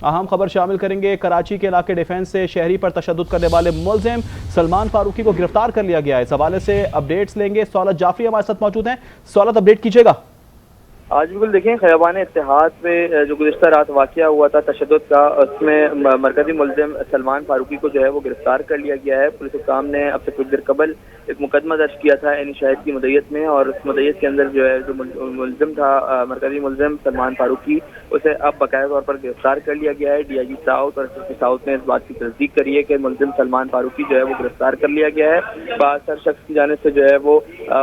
अहम खबर शामिल करेंगे। कराची के इलाके डिफेंस से शहरी पर तशद्दुद करने वाले मुलजिम सलमान फारूकी को गिरफ्तार कर लिया गया है। इस हवाले से अपडेट्स लेंगे। सौलत जाफरी हमारे साथ मौजूद हैं। सौलत, अपडेट कीजिएगा। आज बिल्कुल देखें, खयाबान इत्तेहाद में जो गुज़िश्ता रात वाक़या हुआ था तशद्दुद का, उसमें मरकज़ी मुलजिम सलमान फारूकी को जो है वो गिरफ्तार कर लिया गया है। पुलिस हुक्काम ने अब से कुछ देर कबल एक मुकदमा दर्ज किया था एनी शाहिद की मदय्यत में, और उस मदय्यत के अंदर जो है जो मुलजिम था मरकज़ी मुलजिम सलमान फारूकी, उसे अब बाकायदा तौर पर गिरफ्तार कर लिया गया है। DIG साउथ और SSP साउथ ने इस बात की तस्दीक करी है कि मुलजिम सलमान फारूकी जो है वो गिरफ्तार कर लिया गया है। बासर शख्स की जानिब से जो है वो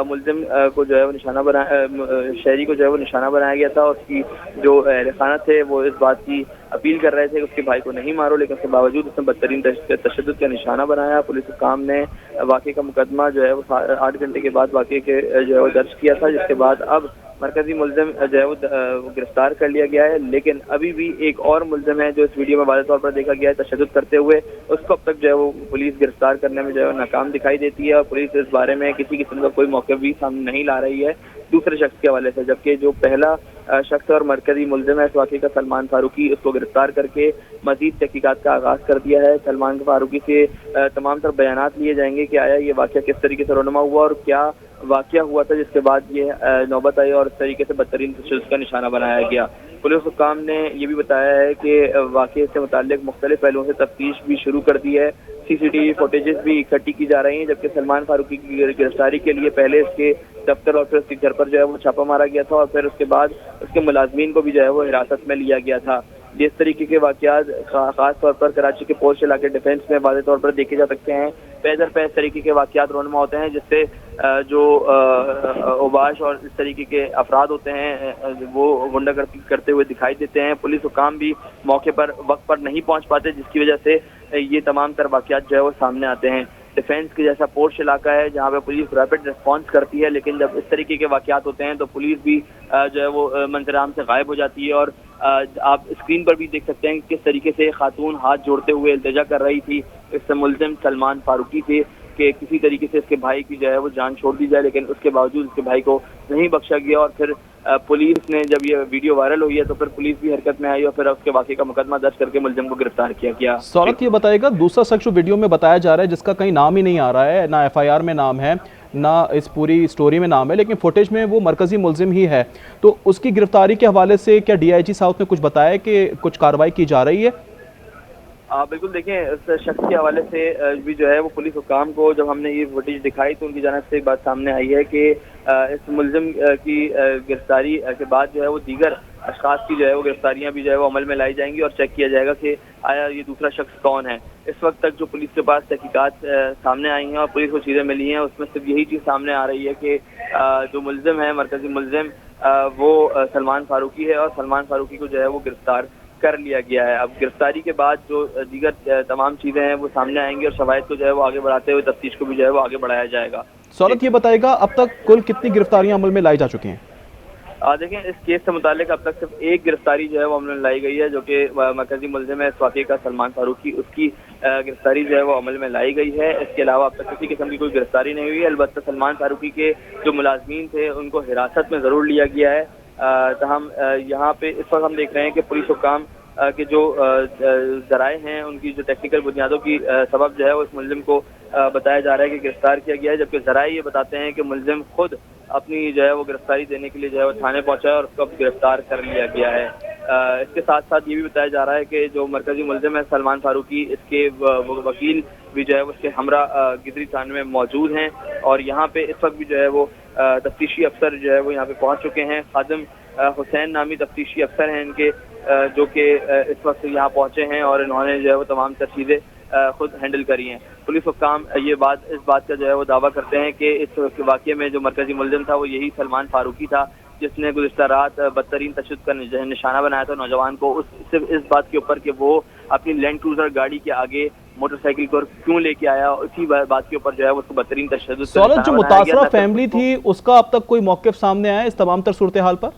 मुलजिम को जो है वो निशाना बना शहरी को जो है वो निशाना बनाया गया था। उसकी जो अहल थे वो इस बात की अपील कर रहे थे कि उसके भाई को नहीं मारो, लेकिन उसके बावजूद उसने बदतरीन तशद्दुद का निशाना बनाया। पुलिस हुक्काम ने वाक़े का मुकदमा जो है वो 8 घंटे के बाद वाक़े के जो है वो दर्ज किया था, जिसके बाद अब मरकज़ी मुलजिम जो है वो गिरफ्तार कर लिया गया है। लेकिन अभी भी एक और मुलजिम है जो इस वीडियो में वाज़ेह तौर पर देखा गया है तशद्दुद करते हुए, उसको अब तक जो है वो पुलिस गिरफ्तार करने में जो है नाकाम दिखाई देती है, और पुलिस इस बारे में किसी किस्म का कोई मौक़िफ़ भी सामने नहीं ला रही है दूसरे शख्स के हवाले से। जबकि जो पहला शख्स और मरकज़ी मुलजिम है इस वाक़े का सलमान फारूकी, उसको गिरफ्तार करके मज़ीद तहक़ीक़ात का आगाज़ कर दिया है। सलमान फारूकी से तमाम तर बयानात लिए जाएंगे कि आया ये वाक़या किस तरीके से रोनमा हुआ और क्या वाक़या हुआ था जिसके बाद ये नौबत आई और इस तरीके से बदतरीन तशद्दुद का निशाना बनाया गया। पुलिस हुक्काम ने ये भी बताया है कि वाक़े से मुताल्लिक़ मुख्तलिफ पहलुओं से तफ्तीश भी शुरू कर दी है। CCTV फुटेजेस भी इकट्ठी की जा रही हैं, जबकि सलमान फारूकी की गिरफ्तारी के लिए पहले इसके दफ्तर और फिर उसके घर पर जो है वो छापा मारा गया था, और फिर उसके बाद उसके मुलाजमीन को भी जो है वो हिरासत में लिया गया था। जिस तरीके के वाक़यात ख़ास तौर पर कराची के पोस्ट इलाके डिफेंस में वाज़ेह तौर पर देखे जा सकते हैं, पैदर पै इस तरीके के वाक़यात रोनमा होते हैं, जिससे जो ओबाश और इस तरीके के अफराद होते हैं वो गुंडागर्दी करते हुए दिखाई देते हैं। पुलिस हुक्काम भी मौके पर वक्त पर नहीं पहुंच पाते, जिसकी वजह से ये तमाम तर वाक़यात जो है वो सामने आते हैं। डिफेंस के जैसा पोर्श इलाका है जहाँ पे पुलिस रैपिड रिस्पांस करती है, लेकिन जब इस तरीके के वाक़यात होते हैं तो पुलिस भी जो है वो मंजराम से गायब हो जाती है। और आप स्क्रीन पर भी देख सकते हैं कि किस तरीके से खातून हाथ जोड़ते हुए इल्तिजा कर रही थी इस मुलजिम सलमान फारूकी से कि किसी तरीके से इसके भाई की जो है वो जान छोड़ दी जाए, लेकिन उसके बावजूद इसके भाई को नहीं बख्शा गया। और फिर पुलिस ने जब ये वीडियो वायरल हुई है तो फिर पुलिस भी हरकत में आई और फिर उसके वाक़े का मुकदमा दर्ज करके मुलजिम को गिरफ्तार किया गया। सौलत, ये बताएगा, दूसरा शख्स जो वीडियो में बताया जा रहा है जिसका कहीं नाम ही नहीं आ रहा है, ना FIR में नाम है ना इस पूरी स्टोरी में नाम है, लेकिन फुटेज में वो मरकज़ी मुलजिम ही है, तो उसकी गिरफ्तारी के हवाले से क्या DIG साउथ ने कुछ बताया कि कुछ कार्रवाई की जा रही है? बिल्कुल देखें, इस शख्स के हवाले से भी जो है वो पुलिस हुक्काम को जब हमने ये फुटेज दिखाई तो उनकी जानिब से एक बात सामने आई है कि इस मुलजिम की गिरफ्तारी के बाद जो है वो दीगर अशखास की जो है वो गिरफ्तारियां भी जो है वो अमल में लाई जाएंगी और चेक किया जाएगा कि आया ये दूसरा शख्स कौन है। इस वक्त तक जो पुलिस के पास तहकीकात सामने आई हैं और पुलिस को चीज़ें मिली हैं, उसमें सिर्फ यही चीज़ सामने आ रही है कि जो मुलजिम है मरकज़ी मुलजिम वो सलमान फारूकी है, और सलमान फारूकी को जो है वो गिरफ्तार कर लिया गया है। अब गिरफ्तारी के बाद जो दीगर तमाम चीज़ें हैं वो सामने आएंगी और शवाहिद को जो है वो आगे बढ़ाते हुए तफ्तीश को भी जो है वो आगे बढ़ाया जाएगा। सौलत, ये बताएगा अब तक कुल कितनी गिरफ्तारियां अमल में लाई जा चुकी हैं? देखें, इस केस से मुतालिक अब तक सिर्फ एक गिरफ्तारी जो है वो अमल में लाई गई है, जो कि मरकज़ी मुलजिम है इस वाक़े का सलमान फारूकी, उसकी गिरफ्तारी जो है वो अमल में लाई गई है। इसके अलावा अब तक किसी किस्म की कोई गिरफ्तारी नहीं हुई है। अलबत्ता सलमान फारूकी के जो मुलाजमीन थे उनको हिरासत में ज़रूर लिया गया है। हम यहाँ पे इस वक्त हम देख रहे हैं कि पुलिस हुक्काम के जो ज़राए हैं उनकी जो टेक्निकल बुनियादों की सबब जो है वो इस मुलजिम को बताया जा रहा है कि गिरफ्तार किया गया है, जबकि ज़राए ये बताते हैं कि मुलजिम खुद अपनी जो है वो गिरफ्तारी देने के लिए जो है वो थाने पहुंचा है और उसको गिरफ्तार कर लिया गया है। इसके साथ साथ ये भी बताया जा रहा है कि जो मरकज़ी मुलजिम है सलमान फारूकी, इसके वकील भी जो है उसके हमरा गिदरी थाने में मौजूद हैं, और यहाँ पे इस वक्त भी जो है वो तफ्तीशी अफसर जो है वो यहाँ पे पहुँच चुके हैं। खादिम हुसैन नामी तफ्तीशी अफसर हैं इनके, जो कि इस वक्त यहाँ पहुँचे हैं और इन्होंने जो है वो तमाम तर चीज़ें खुद हैंडल करी हैं। पुलिस हुक्काम इस बात का जो है वो दावा करते हैं कि इस वाक़ये में जो मरकज़ी मुलजिम था वो यही सलमान फारूकी था, जिसने गुज़िश्ता रात बदतरीन तशद्दुद का निशाना बनाया था नौजवान को, सिर्फ इस बात के ऊपर कि वो अपनी लैंड क्रूज़र गाड़ी के आगे मोटरसाइकिल को क्यों लेके आया, उसी बात के ऊपर जो है उसको बदतरीन तशद्दुद। सौलत, जो मुतासरा फैमिली थी उसका अब तक कोई मौक़िफ़ सामने आया इस तमाम तर सूरत हाल पर?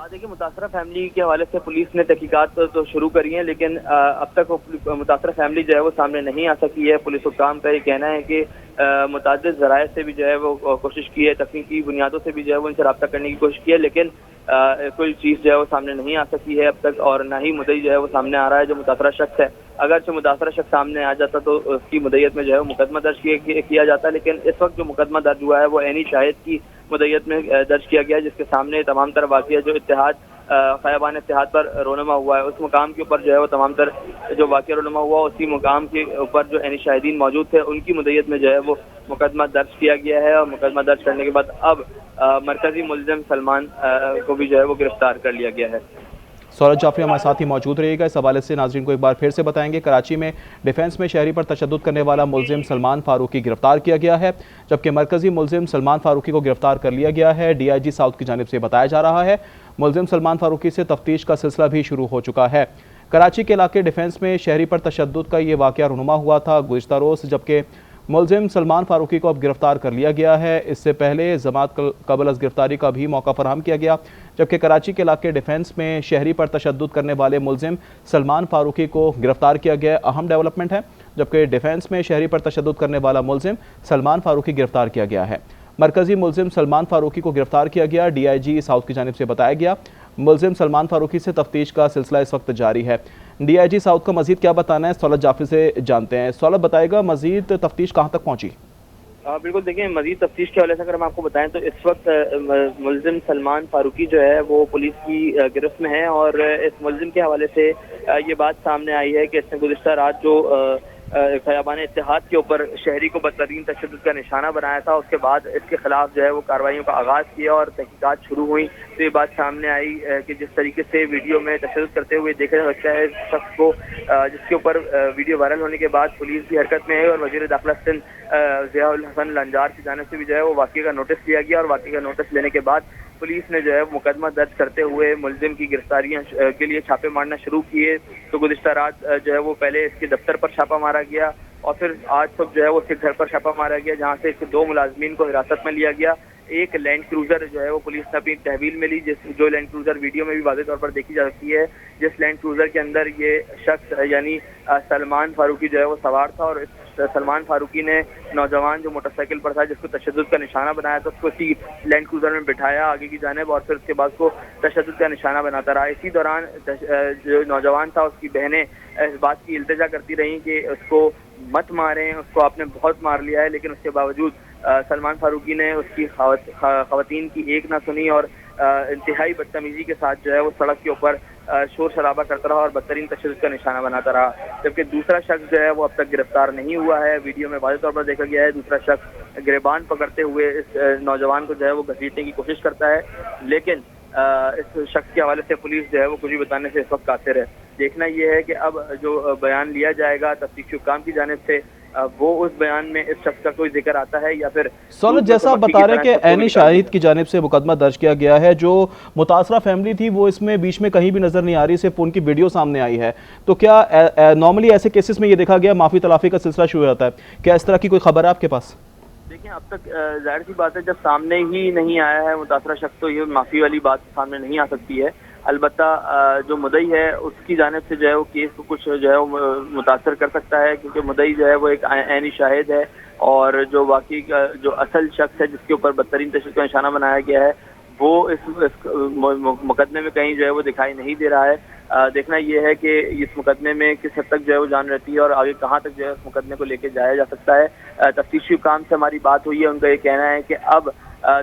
देखिए, मुतासरा फैमिली के हवाले से पुलिस ने तहकीकात तो शुरू करी हैं, लेकिन अब तक मुतासरा फैमिली जो है वो सामने नहीं आ सकी है। पुलिस हुक्काम का ये कहना है कि मुतादिद ज़राए से भी जो है वो कोशिश की है, तकनीकी बुनियादों से भी जो है वो इनसे रब्ता करने की कोशिश की है, लेकिन کوئی چیز جو ہے وہ سامنے نہیں آ سکی ہے اب تک، اور نہ ہی مدعی جو ہے وہ سامنے آ رہا ہے جو متاثرہ شخص ہے۔ اگرچہ متاثرہ شخص سامنے آ جاتا تو اس کی مدعیت میں جو ہے وہ مقدمہ درج کیا جاتا، لیکن اس وقت جو مقدمہ درج ہوا ہے وہ عینی شاہد کی مدعیت میں درج کیا گیا، جس کے سامنے تمام تر واقعہ جو خیابان اتحاد پر رونما ہوا ہے، اس مقام کے اوپر جو ہے وہ تمام تر جو واقعہ رونما ہوا اسی مقام کے اوپر جو عینی شاہدین موجود تھے ان کی مدعیت میں جو ہے وہ مقدمہ درج کیا گیا ہے، اور مقدمہ درج کرنے کے بعد اب مرکزی ملزم سلمان کو بھی جو ہے وہ گرفتار کر لیا گیا ہے۔ سورج جعفری ہمارے ساتھ ہی موجود رہے گا۔ اس حوالے سے ناظرین کو ایک بار پھر سے بتائیں گے، کراچی میں ڈیفنس میں شہری پر تشدد کرنے والا ملزم سلمان فاروقی گرفتار کیا گیا ہے، جبکہ مرکزی ملزم سلمان فاروقی کو گرفتار کر لیا گیا ہے۔ ڈی آئی جی ساؤتھ کی جانب سے بتایا جا رہا ہے ملزم سلمان فاروقی سے تفتیش کا سلسلہ بھی شروع ہو چکا ہے۔ کراچی کے علاقے ڈیفنس میں شہری پر تشدد کا یہ واقعہ رونما ہوا تھا گزشتہ روز، جبکہ ملزم سلمان فاروقی کو اب گرفتار کر لیا گیا ہے۔ اس سے پہلے ضمانت قبل از گرفتاری کا بھی موقع فراہم کیا گیا، جبکہ کراچی کے علاقے ڈیفنس میں شہری پر تشدد کرنے والے ملزم سلمان فاروقی کو گرفتار کیا گیا۔ اہم ڈیولپمنٹ ہے، جبکہ ڈیفنس میں شہری پر تشدد کرنے والا ملزم سلمان فاروقی گرفتار کیا گیا ہے۔ مرکزی ملزم سلمان فاروقی کو گرفتار کیا گیا۔ ڈی آئی جی ساؤتھ کی جانب سے بتایا گیا ملزم سلمان فاروقی سے تفتیش کا سلسلہ اس وقت جاری ہے۔ ڈی آئی جی ساؤتھ کا مزید کیا بتانا ہے سولت جعفری سے جانتے ہیں۔ سولت بتائے گا مزید تفتیش کہاں تک پہنچی؟ بالکل، دیکھیں مزید تفتیش کے حوالے سے اگر ہم آپ کو بتائیں تو اس وقت ملزم سلمان فاروقی جو ہے وہ پولیس کی گرفت میں ہے، اور اس ملزم کے حوالے سے یہ بات سامنے آئی ہے کہ اس نے گزشتہ رات جو خیابان اتحاد کے اوپر شہری کو بدترین تشدد کا نشانہ بنایا تھا، اس کے بعد اس کے خلاف جو ہے وہ کارروائیوں کا آغاز کیا اور تحقیقات شروع ہوئی، تو یہ بات سامنے آئی کہ جس طریقے سے ویڈیو میں تشدد کرتے ہوئے دیکھا جا سکتا ہے اس شخص کو، جس کے اوپر ویڈیو وائرل ہونے کے بعد پولیس بھی حرکت میں ہے، اور وزیر داخلہ سندھ ضیاء الحسن لنجار کی جانب سے بھی جو ہے وہ واقعے کا نوٹس لیا گیا، اور واقعے کا نوٹس لینے کے بعد پولیس نے جو ہے مقدمہ درج کرتے ہوئے ملزم کی گرفتاریاں کے لیے چھاپے مارنا شروع کیے۔ تو گزشتہ رات جو ہے وہ پہلے اس کے دفتر پر چھاپا مارا گیا، اور پھر آج صبح جو ہے وہ اس کے گھر پر چھاپا مارا گیا، جہاں سے اس کے 2 ملازمین کو حراست میں لیا گیا۔ ایک لینڈ کروزر جو ہے وہ پولیس نے اپنی تحویل میں لی، جو لینڈ کروزر ویڈیو میں بھی واضح طور پر دیکھی جا سکتی ہے، جس لینڈ کروزر کے اندر یہ شخص یعنی سلمان فاروقی جو ہے وہ سوار تھا، اور سلمان فاروقی نے نوجوان جو موٹر سائیکل پر تھا جس کو تشدد کا نشانہ بنایا تھا اس کو اسی لینڈ کروزر میں بٹھایا آگے کی جانب، اور پھر اس کے بعد اس کو تشدد کا نشانہ بناتا رہا۔ اسی دوران جو نوجوان تھا اس کی بہنیں اس بات کی التجا کرتی رہیں کہ اس کو مت ماریں، اس کو آپ نے بہت مار لیا ہے، لیکن اس کے باوجود سلمان فاروقی نے اس کی خواتین کی ایک نہ سنی، اور انتہائی بدتمیزی کے ساتھ جو ہے وہ سڑک کے اوپر شور شرابہ کرتا رہا اور بدترین تشدد کا نشانہ بناتا رہا، جبکہ دوسرا شخص جو ہے وہ اب تک گرفتار نہیں ہوا ہے۔ ویڈیو میں واضح طور پر دیکھا گیا ہے دوسرا شخص گریبان پکڑتے ہوئے اس نوجوان کو جو ہے وہ گھسیٹنے کی کوشش کرتا ہے، لیکن اس شخص کے حوالے سے پولیس جو ہے وہ کچھ بھی بتانے سے اس وقت قاصر ہے۔ دیکھنا یہ ہے کہ اب جو بیان لیا جائے گا تفتیشی حکام کی جانب سے، وہ اس بیان میں اس شخص کا کوئی ذکر آتا ہے یا پھر سولت جیسا آپ بتا رہے ہیں کہ عینی شاہد کی جانب سے مقدمہ درج کیا گیا ہے، جو متاثرہ فیملی تھی وہ اس میں بیچ میں کہیں بھی نظر نہیں آ رہی، صرف ان کی ویڈیو سامنے آئی ہے، تو کیا نارملی ایسے کیسز میں یہ دیکھا گیا معافی تلافی کا سلسلہ شروع ہوتا ہے؟ کیا اس طرح کی کوئی خبر ہے آپ کے پاس؟ دیکھیں اب تک ظاہر سی بات ہے جب سامنے ہی نہیں آیا ہے متاثرہ شخص تو یہ معافی والی بات سامنے نہیں آ سکتی ہے۔ البتہ جو مدعی ہے اس کی جانب سے جو ہے وہ کیس کو کچھ جو ہے وہ متاثر کر سکتا ہے، کیونکہ مدعی جو ہے وہ ایک عینی شاہد ہے، اور جو واقعی جو اصل شخص ہے جس کے اوپر بدترین تشدد کا نشانہ بنایا گیا ہے وہ اس مقدمے میں کہیں جو ہے وہ دکھائی نہیں دے رہا ہے۔ دیکھنا یہ ہے کہ اس مقدمے میں کس حد تک جو ہے وہ جان رہتی ہے اور آگے کہاں تک جو ہے اس مقدمے کو لے کے جایا جا سکتا ہے۔ تفتیشی حکام سے ہماری بات ہوئی ہے، ان کا یہ کہنا ہے کہ اب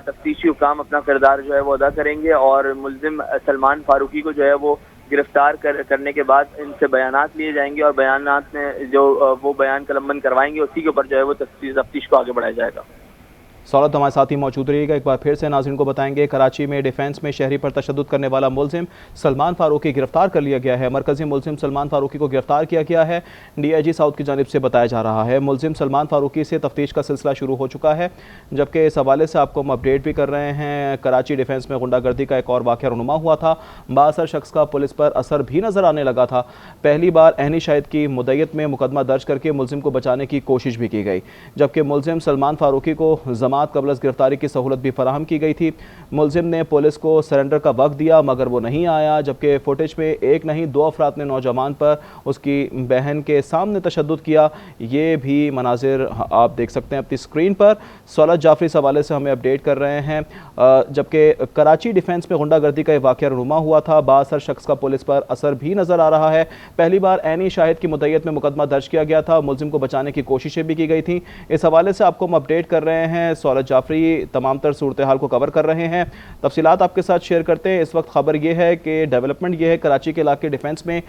تفتیشی حکام اپنا کردار جو ہے وہ ادا کریں گے، اور ملزم سلمان فاروقی کو جو ہے وہ گرفتار کرنے کے بعد ان سے بیانات لیے جائیں گے، اور بیانات میں جو وہ بیان قلم بند کروائیں گے اسی کے اوپر جو ہے وہ تفتیش کو آگے بڑھایا جائے گا۔ سولت ہمارے ساتھ ہی موجود رہیے گا، ایک بار پھر سے ناظرین کو بتائیں گے کراچی میں ڈیفنس میں شہری پر تشدد کرنے والا ملزم سلمان فاروقی گرفتار کر لیا گیا ہے۔ مرکزی ملزم سلمان فاروقی کو گرفتار کیا گیا ہے، ڈی آئی جی ساؤتھ کی جانب سے بتایا جا رہا ہے ملزم سلمان فاروقی سے تفتیش کا سلسلہ شروع ہو چکا ہے، جبکہ اس حوالے سے آپ کو ہم اپڈیٹ بھی کر رہے ہیں۔ کراچی ڈیفنس میں غنڈہ گردی کا ایک اور واقعہ رونما ہوا تھا، بااثر شخص کا پولیس پر اثر بھی نظر آنے لگا تھا۔ پہلی بار عینی شاہد کی مدعیت میں مقدمہ درج کر کے ملزم کو بچانے کی کوشش بھی کی گئی، جبکہ ملزم سلمان فاروقی کو ضمانت ज़मात क़ब्ल अज़ गिरफ़्तारी की सहूलत भी फराहम की गई थी। मुलजिम ने पुलिस को सरेंडर का वक्त दिया मगर वो नहीं आया, जबकि फुटेज में एक नहीं दो अफराद ने नौजवान पर उसकी बहन के सामने तशद्दुद किया। ये भी मनाजिर आप देख सकते हैं अपनी स्क्रीन पर। सौलत जाफरी इस हवाले से हमें अपडेट कर रहे हैं। जबकि कराची डिफेंस में गुंडागर्दी का वाक़या रूनुमा हुआ था, बाअसर शख्स का पुलिस पर असर भी नज़र आ रहा है। पहली बार ऐनी शाहिद की मुद्दत में मुकदमा दर्ज किया गया था, मुलजिम को बचाने की कोशिशें भी की गई थी। इस हवाले से आपको हम अपडेट कर रहे हैं। सौलत जाफरी तमाम तर सूरत हाल को कवर कर रहे हैं, तफसीलात आपके साथ शेयर करते हैं। इस वक्त खबर यह है कि डेवलपमेंट ये है, कराची के इलाके डिफेंस में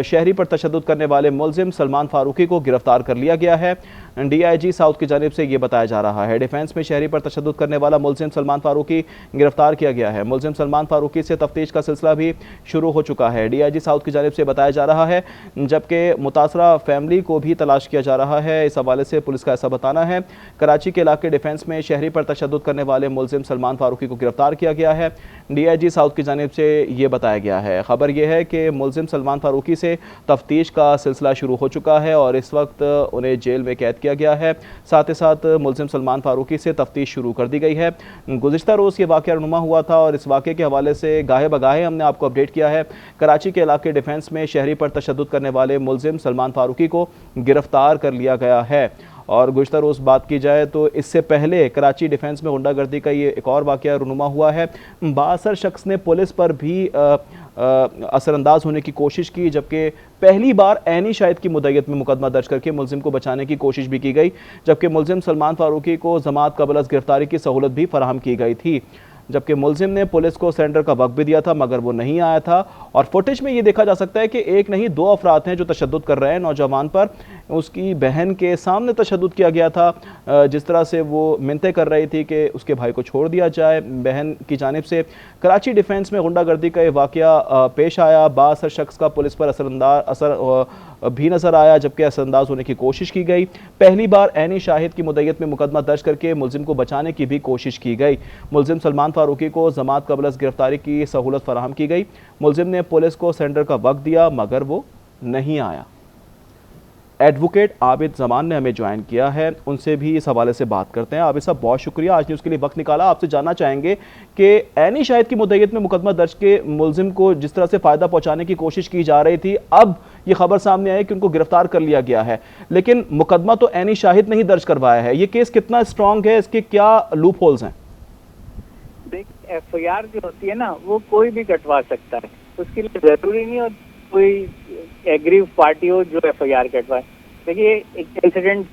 शहरी पर तशद्दुद करने वाले मुलजिम सलमान फारूकी को गिरफ्तार कर लिया गया है। DIG साउथ की जानिब से ये बताया जा रहा है डिफेंस में शहरी पर तशद्दुद करने वाला मुलजिम सलमान फारूकी गिरफ्तार किया गया है। मुलजिम सलमान फारूकी से तफ्तीश का सिलसिला भी शुरू हो चुका है। DIG साउथ की जानिब से बताया जा रहा है, जबकि मुतासरा फैमिली को भी तलाश किया जा रहा है। इस हवाले से पुलिस का ऐसा बताना है। कराची के इलाके डिफेंस में शहरी पर तशद्दुद करने वाले मुलजिम सलमान फारूकी को गिरफ्तार किया गया है। DIG साउथ की जानिब से ये बताया गया है। खबर यह है कि मुलजिम सलमान फारूकी से तफ्तीश का सिलसिला शुरू हो चुका है और इस वक्त उन्हें जेल में कैद किया गया है। साथ ही साथ मुलजिम सलमान फारूकी से तफ्तीश शुरू कर दी गई है। गुज़िश्ता रोज़ ये वाक़या रूनुमा हुआ था और इस वाक़े के हवाले से गाहे बगाहे हमने आपको अपडेट किया है। कराची के इलाके डिफेंस में शहरी पर तशद्दुद करने वाले मुलजिम सलमान फारूकी को गिरफ्तार कर लिया गया है। और गुज़िश्ता रोज़ बात की जाए तो इससे पहले कराची डिफेंस में गुंडागर्दी का ये एक और वाक़या रूनुमा हुआ है। बाअसर शख्स ने पुलिस पर भी असरअंदाज होने की कोशिश की, जबकि पहली बार ऐनी शाहिद की मुद्दत में मुकदमा दर्ज करके मुलजिम को बचाने की कोशिश भी की गई, जबकि मुलजिम सलमान फारूकी को ज़मात क़ब्ल अज़ गिरफ़्तारी की सहूलत भी फराहम की गई थी। जबकि मुलजिम ने पुलिस को सरेंडर का वक्त भी दिया था मगर वो नहीं आया था। और फुटेज में ये देखा जा सकता है कि एक नहीं दो अफराद हैं जो तशद्दुद कर रहे हैं नौजवान पर। उसकी बहन के सामने तशद्दुद किया गया था, जिस तरह से वो मिन्नतें कर रही थी कि उसके भाई को छोड़ दिया जाए बहन की जानिब से। कराची डिफेंस में गुंडागर्दी का ये वाक़या पेश आया। बाअसर शख्स का पुलिस पर असर भी नज़र आया, जबकि असरअंदाज होने की कोशिश की गई। पहली बार ऐनी शाहिद की मुद्दत में मुकदमा दर्ज करके मुलजिम को बचाने की भी कोशिश की गई। मुलजिम सलमान फारूकी को ज़मात क़ब्ल अज़ गिरफ़्तारी की सहूलत फराहम की गई। मुलजिम ने पुलिस को सरेंडर का वक्त दिया मगर वो नहीं आया। एडवोकेट आबिद ज़मान ने हमें ज्वाइन किया है, उनसे भी इस हवाले से बात करते हैं। आबिद साहब बहुत शुक्रिया आज न्यूज़ के लिए वक्त निकाला। आपसे जानना चाहेंगे कि ऐनी शाहिद की मुद्दत में मुकदमा दर्ज के मुलजिम को जिस तरह से फ़ायदा पहुंचाने की कोशिश की जा रही थी, अब ये खबर सामने आई कि उनको गिरफ्तार कर लिया गया है, लेकिन मुकदमा तो ऐनी शाहिद ने ही दर्ज करवाया है। ये केस कितना स्ट्रॉन्ग है, इसके क्या लूप होल्स हैं? देख, FIR जो होती है ना, वो कोई भी कटवा सकता है, उसके लिए जरूरी नहीं हो कोई एग्रीव पार्टी हो जो FIR कटवाए। देखिए, एक इंसिडेंट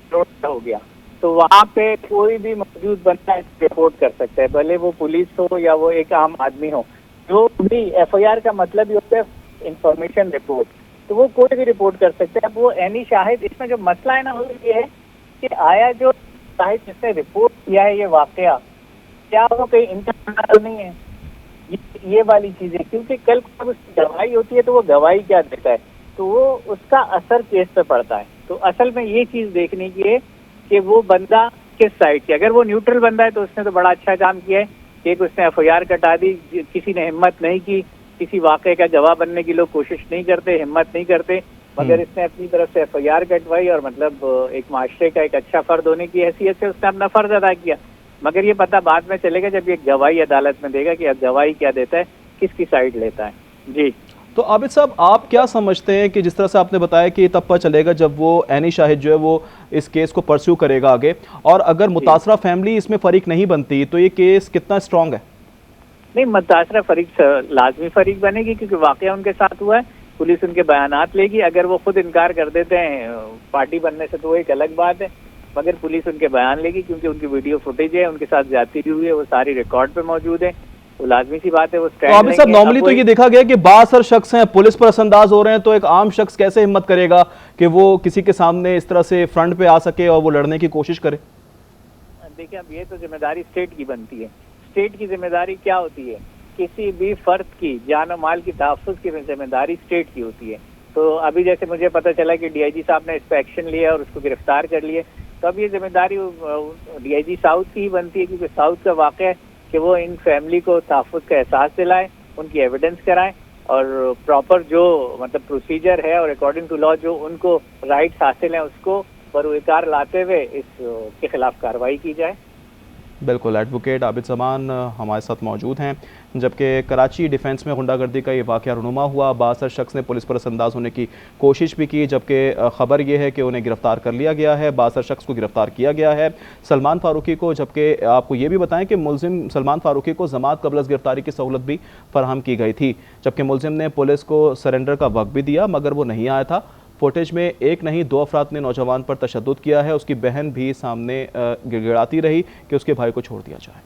हो गया तो वहाँ पे कोई भी मौजूद बंदा रिपोर्ट कर सकता है, भले वो पुलिस हो या वो एक आम आदमी हो। जो भी FIR का मतलब ही होता है इंफॉर्मेशन रिपोर्ट, तो वो कोई भी रिपोर्ट कर सकते हैं। अब वो ऐनी शाहिद, इसमें जो मसला है ना वो ये है कि आया जो शाहिद जिसने रिपोर्ट किया है ये वाकया, क्या वो कहीं इनका नहीं है, ये वाली चीजें। क्योंकि कल जब उसकी गवाही होती है तो वो गवाही क्या देता है, तो वो उसका असर केस पे पड़ता है। तो असल में ये चीज देखने की है कि वो बंदा किस साइड की। अगर वो न्यूट्रल बंदा है तो उसने तो बड़ा अच्छा काम किया है कि उसने FIR कटा दी, किसी ने हिम्मत नहीं की, किसी वाक़े का गवाह बनने की लोग कोशिश नहीं करते, हिम्मत नहीं करते, मगर इसने अपनी तरफ से FIR कटवाई और मतलब एक माशरे का एक अच्छा फर्द होने की हैसियत से उसने अपना फर्ज अदा किया। मगर ये पता बाद में चलेगा जब ये गवाही अदालत में देगा कि गवाही क्या देता है, किसकी साइड लेता है। जी तो आबिद साहब, आप क्या समझते हैं कि जिस तरह से आपने बताया कि तब पता चलेगा जब वो ऐनी शाहिद जो है वो इस केस को परस्यू करेगा आगे, और अगर मुतासरा फैमिली इसमें फरीक नहीं बनती तो ये केस कितना स्ट्रॉन्ग है? नहीं, मुतासरा फरीक लाजमी फरीक बनेगी क्योंकि वाकया उनके साथ हुआ है, पुलिस उनके बयानात लेगी। अगर वो खुद इनकार कर देते हैं पार्टी बनने से तो वो एक अलग बात है, मगर पुलिस उनके बयान लेगी क्योंकि उनकी वीडियो फुटेज है, उनके साथ ज्यादती भी हुई है, वो सारी रिकॉर्ड पे मौजूद है, तो लाजमी सी बात है वो स्टैंड आबिद साहब, नॉर्मली तो ये देखा गया कि बाअसर शख्स हैं, पुलिस पर असरअंदाज हो रहे हैं, तो एक आम शख्स कैसे हिम्मत करेगा कि वो किसी के सामने इस तरह से फ्रंट पे आ सके और वो लड़ने की कोशिश करे? देखिए, अब ये तो जिम्मेदारी स्टेट की बनती है। स्टेट की जिम्मेदारी क्या होती है? किसी भी फर्द की जान और माल की तहफ़्फ़ुज़ की जिम्मेदारी स्टेट की होती है। तो अभी जैसे मुझे पता चला कि DIG साहब ने इस पर एक्शन लिया और उसको गिरफ्तार कर लिए, तो अब ये जिम्मेदारी DIG साउथ की ही बनती है, क्योंकि साउथ का वाक़या है कि वो इन फैमिली को तहफ़्फ़ुज़ का एहसास दिलाए, उनकी एविडेंस कराएं और प्रॉपर जो मतलब प्रोसीजर है और अकॉर्डिंग टू लॉ जो उनको राइट्स हासिल हैं उसको बरूकार लाते हुए इसके खिलाफ कार्रवाई की जाए। بالکل، ایڈوکیٹ عابد زمان ہمارے ساتھ موجود ہیں. جبکہ کراچی ڈیفنس میں غنڈہ گردی کا یہ واقعہ رونما ہوا. بااثر شخص نے پولیس پر اثر انداز ہونے کی کوشش بھی کی، جبکہ خبر یہ ہے کہ انہیں گرفتار کر لیا گیا ہے. بااثر شخص کو گرفتار کیا گیا ہے، سلمان فاروقی کو. جبکہ آپ کو یہ بھی بتائیں کہ ملزم سلمان فاروقی کو ضمانت قبل از گرفتاری کی سہولت بھی فراہم کی گئی تھی، جبکہ ملزم نے پولیس کو سرنڈر کا وقت بھی دیا مگر وہ نہیں آیا تھا. فوٹیج میں ایک نہیں 2 افراد نے نوجوان پر تشدد کیا ہے. اس کی بہن بھی سامنے گڑگڑاتی رہی کہ اس کے بھائی کو چھوڑ دیا جائے.